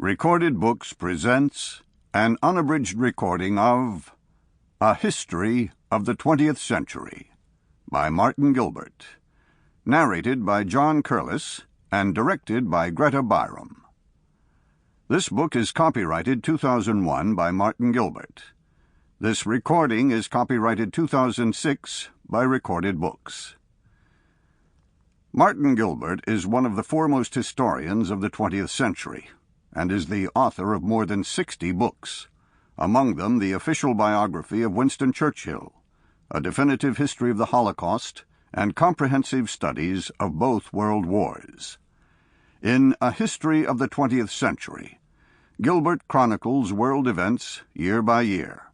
Recorded Books presents an unabridged recording of A History of the 20th Century by Martin Gilbert, narrated by John Curless and directed by Greta Byram. This book is copyrighted 2001 by Martin Gilbert. This recording is copyrighted 2006 by Recorded Books. Martin Gilbert is one of the foremost historians of the 20th century, and is the author of more than 60 books, among them the official biography of Winston Churchill, a definitive history of the Holocaust, and comprehensive studies of both world wars. In A History of the 20th Century, Gilbert chronicles world events year by year,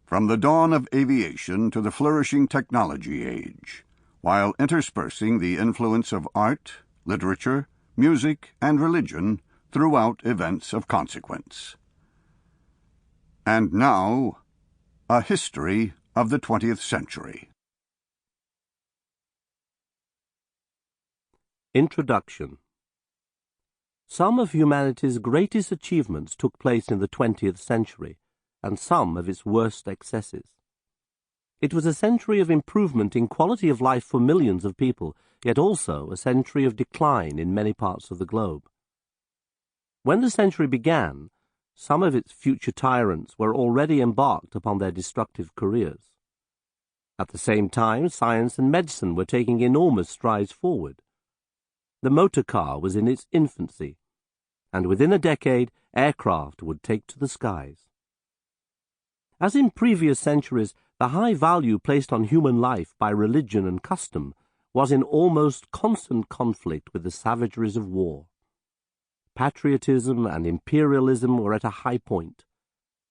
from the dawn of aviation to the flourishing technology age, while interspersing the influence of art, literature, music, and religion throughout events of consequence. And now, A History of the 20th Century. Introduction. Some of humanity's greatest achievements took place in the 20th century, and some of its worst excesses. It was a century of improvement in quality of life for millions of people, yet also a century of decline in many parts of the globe. When the century began, some of its future tyrants were already embarked upon their destructive careers. At the same time, science and medicine were taking enormous strides forward. The motor car was in its infancy, and within a decade, aircraft would take to the skies. As in previous centuries, the high value placed on human life by religion and custom was in almost constant conflict with the savageries of war. Patriotism and imperialism were at a high point,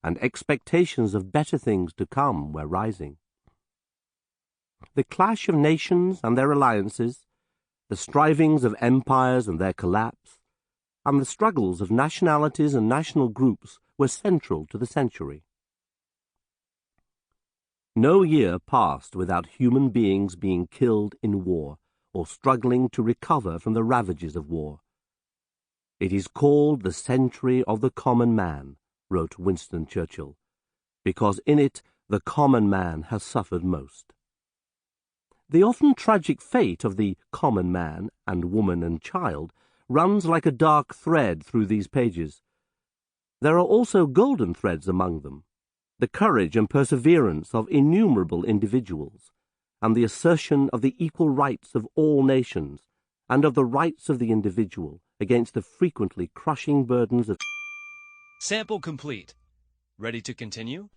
and expectations of better things to come were rising. The clash of nations and their alliances, the strivings of empires and their collapse, and the struggles of nationalities and national groups were central to the century. No year passed without human beings being killed in war or struggling to recover from the ravages of war. "It is called the century of the common man," wrote Winston Churchill, "because in it the common man has suffered most." The often tragic fate of the common man and woman and child runs like a dark thread through these pages. There are also golden threads among them, the courage and perseverance of innumerable individuals, and the assertion of the equal rights of all nations, and of the rights of the individual against the frequently crushing burdens of... Sample complete. Ready to continue?